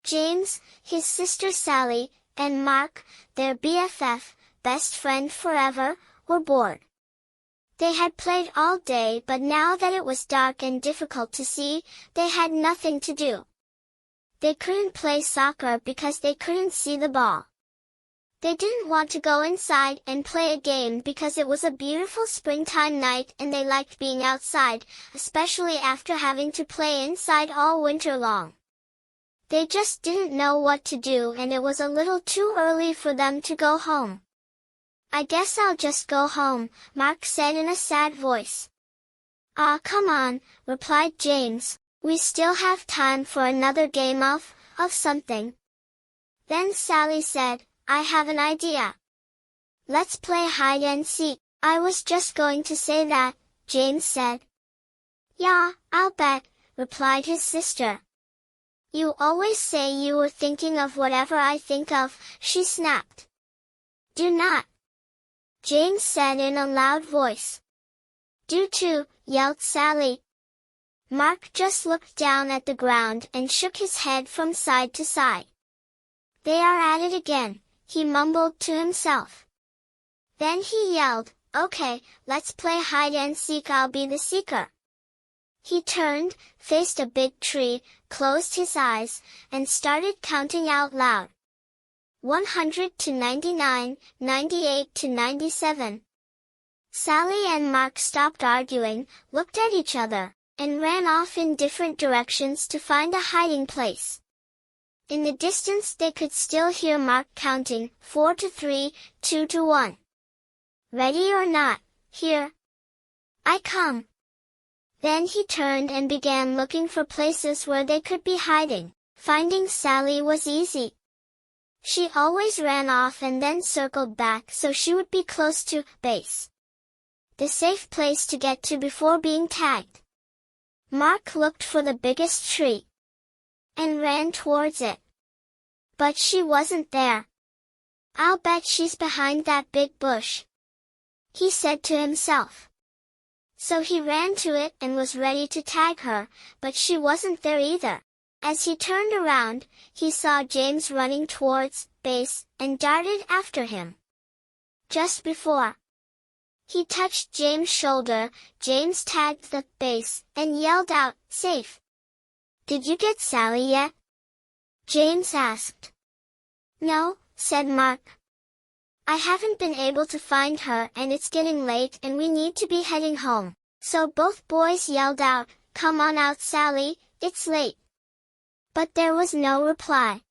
James, his sister Sally, and Mark, their BFF, best friend forever, were bored. They had played all day, but now that it was dark and difficult to see, they had nothing to do. They couldn't play soccer because they couldn't see the ball. They didn't want to go inside and play a game because it was a beautiful springtime night and they liked being outside, especially after having to play inside all winter long. They just didn't know what to do and it was a little too early for them to go home. "I guess I'll just go home," Mark said in a sad voice. "Aw, come on," replied James. "We still have time for another game of something." Then Sally said, "I have an idea. Let's play hide and seek." "I was just going to say that," James said. "Yeah, I'll bet," replied his sister. "You always say you were thinking of whatever I think of," she snapped. "Do not," James said in a loud voice. "Do too," yelled Sally. Mark just looked down at the ground and shook his head from side to side. "They are at it again," he mumbled to himself. Then he yelled, "Okay, let's play hide and seek. I'll be the seeker." He turned, faced a big tree, closed his eyes, and started counting out loud. 100 to 99, 98 to 97. Sally and Mark stopped arguing, looked at each other, and ran off in different directions to find a hiding place. In the distance they could still hear Mark counting, 4 to 3, 2 to 1. "Ready or not, here I come." Then he turned and began looking for places where they could be hiding. Finding Sally was easy. She always ran off and then circled back so she would be close to base, the safe place to get to before being tagged. Mark looked for the biggest tree and ran towards it. But she wasn't there. "I'll bet she's behind that big bush," he said to himself. So he ran to it and was ready to tag her, but she wasn't there either. As he turned around, he saw James running towards base and darted after him. Just before he touched James' shoulder, James tagged the base and yelled out, "Safe!" "Did you get Sally yet?" James asked. "No," said Mark. "I haven't been able to find her and it's getting late and we need to be heading home." So both boys yelled out, "Come on out, Sally, it's late." But there was no reply.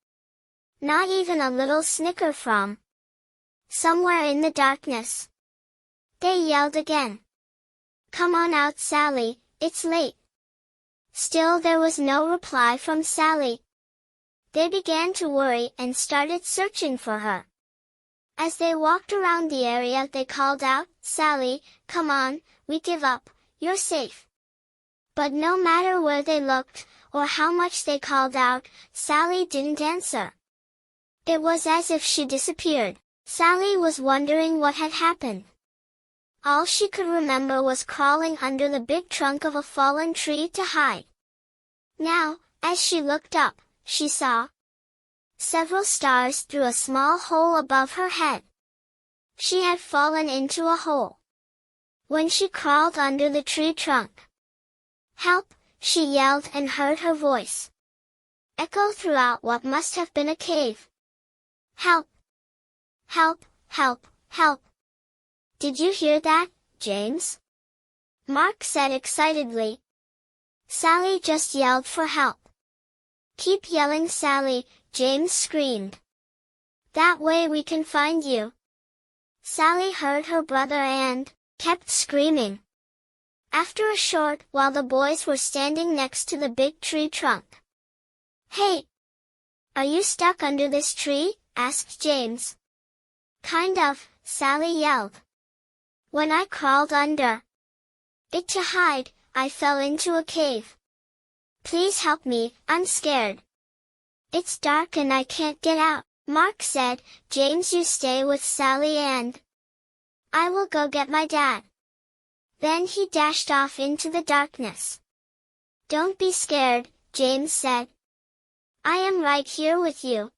Not even a little snicker from somewhere in the darkness. They yelled again. "Come on out, Sally, it's late." Still there was no reply from Sally. They began to worry and started searching for her. As they walked around the area they called out, "Sally, come on, we give up, you're safe." But no matter where they looked, or how much they called out, Sally didn't answer. It was as if she disappeared. Sally was wondering what had happened. All she could remember was crawling under the big trunk of a fallen tree to hide. Now, as she looked up, she saw several stars through a small hole above her head. She had fallen into a hole when she crawled under the tree trunk. "Help!" she yelled and heard her voice echo throughout what must have been a cave. "Help! Help! Help! Help! Did you hear that, James?" Mark said excitedly. "Sally just yelled for help." "Keep yelling, Sally," James screamed. "That way we can find you." Sally heard her brother and kept screaming. After a short while the boys were standing next to the big tree trunk. "Hey! Are you stuck under this tree?" asked James. "Kind of," Sally yelled. "When I crawled under it to hide, I fell into a cave. Please help me, I'm scared. It's dark and I can't get out." Mark said, "James, you stay with Sally and I will go get my dad." Then he dashed off into the darkness. "Don't be scared," James said. I am right here with you.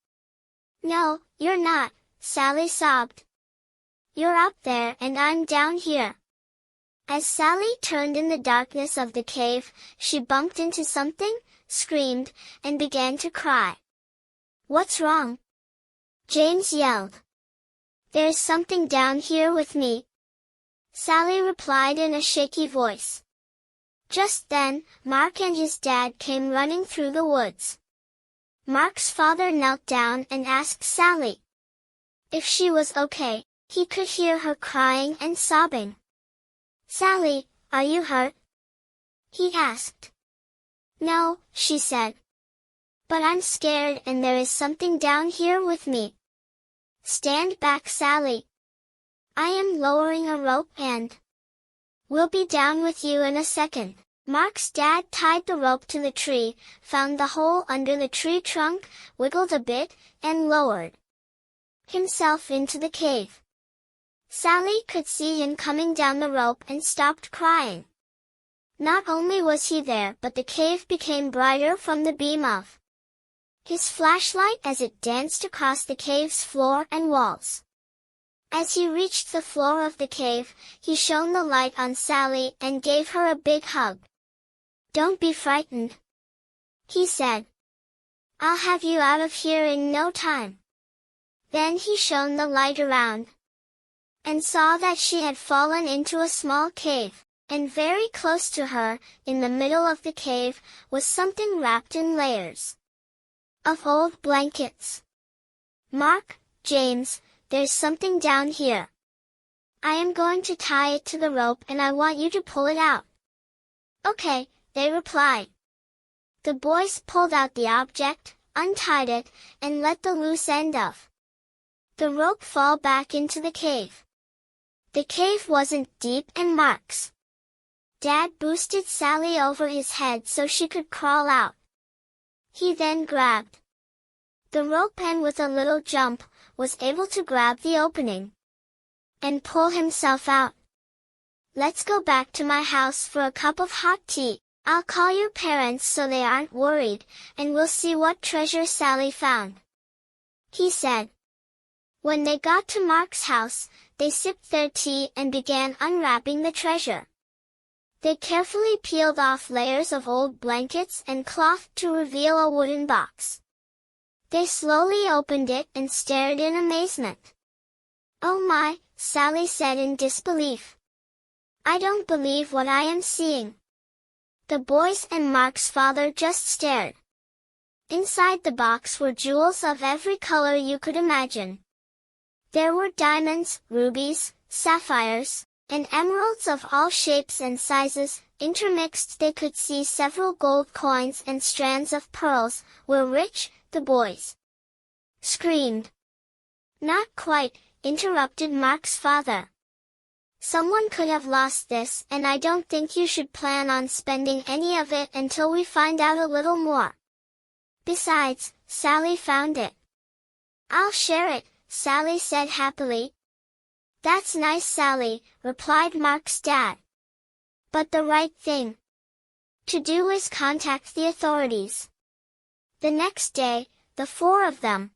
No, you're not, Sally sobbed. You're up there and I'm down here. As Sally turned in the darkness of the cave, she bumped into something, screamed, and began to cry. What's wrong? James yelled. There's something down here with me, Sally replied in a shaky voice. Just then, Mark and his dad came running through the woods. Mark's father knelt down and asked Sally if she was okay. He could hear her crying and sobbing. Sally, are you hurt? He asked. No, she said. But I'm scared and there is something down here with me. Stand back, Sally. I am lowering a rope and we'll be down with you in a second. Mark's dad tied the rope to the tree, found the hole under the tree trunk, wiggled a bit, and lowered himself into the cave. Sally could see him coming down the rope and stopped crying. Not only was he there, but the cave became brighter from the beam of his flashlight as it danced across the cave's floor and walls. As he reached the floor of the cave, he shone the light on Sally and gave her a big hug. Don't be frightened, he said. I'll have you out of here in no time. Then he shone the light around and saw that she had fallen into a small cave, and very close to her, in the middle of the cave, was something wrapped in layers of old blankets. Mark, James, there's something down here. I am going to tie it to the rope and I want you to pull it out. Okay, they replied. The boys pulled out the object, untied it, and let the loose end of the rope fall back into the cave. The cave wasn't deep and Mark's dad boosted Sally over his head so she could crawl out. He then grabbed the rope and with a little jump, was able to grab the opening and pull himself out. Let's go back to my house for a cup of hot tea. I'll call your parents so they aren't worried, and we'll see what treasure Sally found, he said. When they got to Mark's house, they sipped their tea and began unwrapping the treasure. They carefully peeled off layers of old blankets and cloth to reveal a wooden box. They slowly opened it and stared in amazement. Oh my, Sally said in disbelief. I don't believe what I am seeing. The boys and Mark's father just stared. Inside the box were jewels of every color you could imagine. There were diamonds, rubies, sapphires, and emeralds of all shapes and sizes. Intermixed they could see several gold coins and strands of pearls. We're rich, the boys screamed. Not quite, interrupted Mark's father. Someone could have lost this, and I don't think you should plan on spending any of it until we find out a little more. Besides, Sally found it. I'll share it, Sally said happily. That's nice, Sally, replied Mark's dad. But the right thing to do is contact the authorities. The next day, the four of them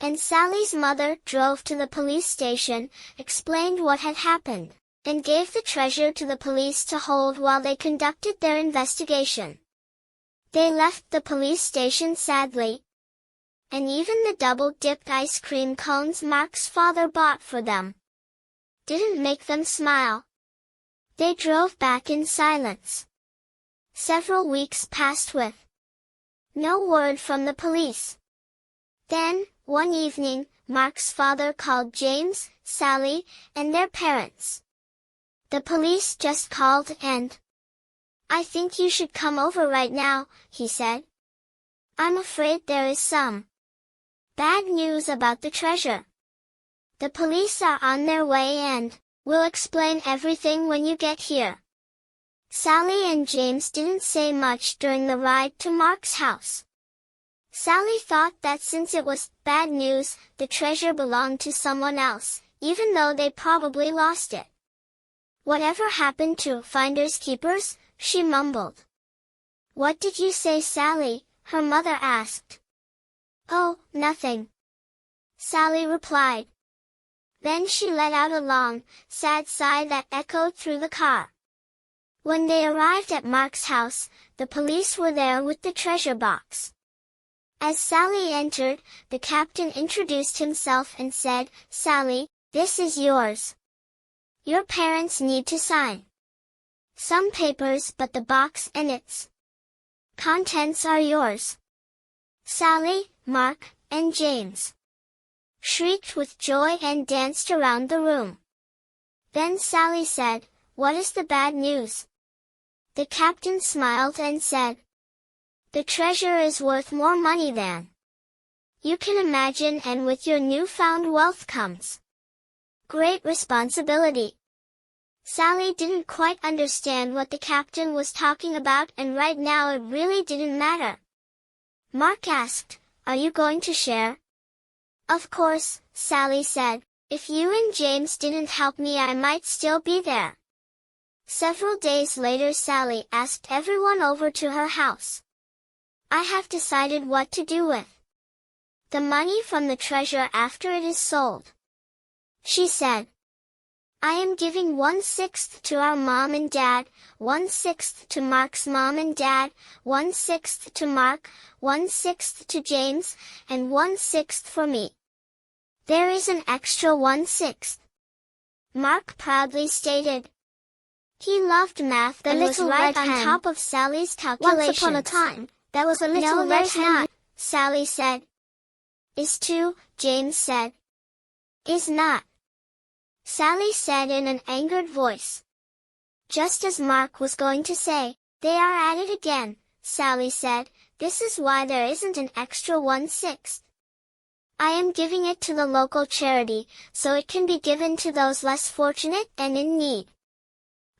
and Sally's mother drove to the police station, explained what had happened, and gave the treasure to the police to hold while they conducted their investigation. They left the police station sadly, and even the double-dipped ice cream cones Mark's father bought for them didn't make them smile. They drove back in silence. Several weeks passed with no word from the police. Then, one evening, Mark's father called James, Sally, and their parents. The police just called and I think you should come over right now, he said. I'm afraid there is some bad news about the treasure. The police are on their way and will explain everything when you get here. Sally and James didn't say much during the ride to Mark's house. Sally thought that since it was bad news, the treasure belonged to someone else, even though they probably lost it. Whatever happened to finders keepers? She mumbled. What did you say, Sally? her mother asked. "Oh, nothing," Sally replied. Then she let out a long, sad sigh that echoed through the car. When they arrived at Mark's house, the police were there with the treasure box. As Sally entered, the captain introduced himself and said, "Sally, this is yours. Your parents need to sign some papers, but the box and its contents are yours." Sally, Mark, and James shrieked with joy and danced around the room. Then Sally said, "What is the bad news?" The captain smiled and said, "The treasure is worth more money than you can imagine, and with your newfound wealth comes great responsibility." Sally didn't quite understand what the captain was talking about, and right now it really didn't matter. Mark asked, "Are you going to share?" "Of course," Sally said. "If you and James didn't help me, I might still be there." Several days later, Sally asked everyone over to her house. "I have decided what to do with the money from the treasure after it is sold," she said. "I am giving 1/6 to our mom and dad, 1/6 to Mark's mom and dad, 1/6 to Mark, 1/6 to James, and 1/6 for me. There is an extra 1/6. Mark proudly stated. He loved math and was right on top of Sally's calculations. "Once upon a time, there was a little red hen." "No, there's not," Sally said. "Is too," James said. "Is not," Sally said in an angered voice. Just as Mark was going to say, "They are at it again," Sally said, "This is why there isn't an extra 1/6. I am giving it to the local charity, so it can be given to those less fortunate and in need."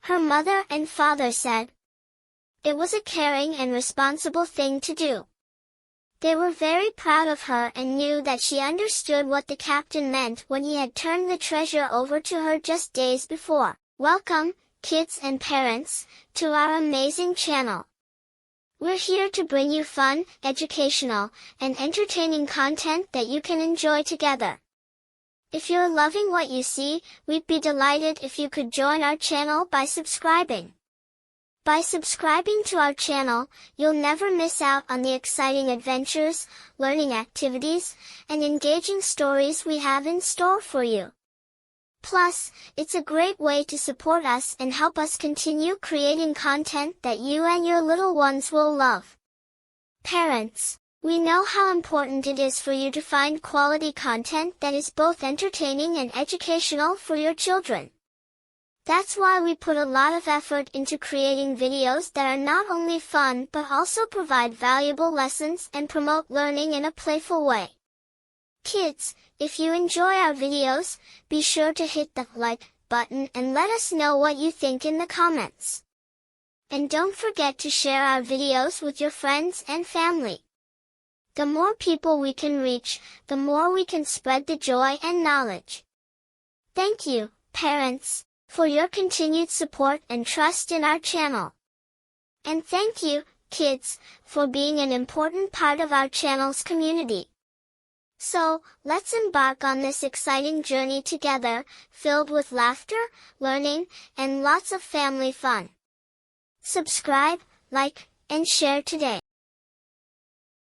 Her mother and father said it was a caring and responsible thing to do. They were very proud of her and knew that she understood what the captain meant when he had turned the treasure over to her just days before. Welcome, kids and parents, to our amazing channel. We're here to bring you fun, educational, and entertaining content that you can enjoy together. If you're loving what you see, we'd be delighted if you could join our channel by subscribing. By subscribing to our channel, you'll never miss out on the exciting adventures, learning activities, and engaging stories we have in store for you. Plus, it's a great way to support us and help us continue creating content that you and your little ones will love. Parents, we know how important it is for you to find quality content that is both entertaining and educational for your children. That's why we put a lot of effort into creating videos that are not only fun but also provide valuable lessons and promote learning in a playful way. Kids, if you enjoy our videos, be sure to hit the like button and let us know what you think in the comments. And don't forget to share our videos with your friends and family. The more people we can reach, the more we can spread the joy and knowledge. Thank you, parents, for your continued support and trust in our channel. And thank you, kids, for being an important part of our channel's community. So, let's embark on this exciting journey together, filled with laughter, learning, and lots of family fun. Subscribe, like, and share today.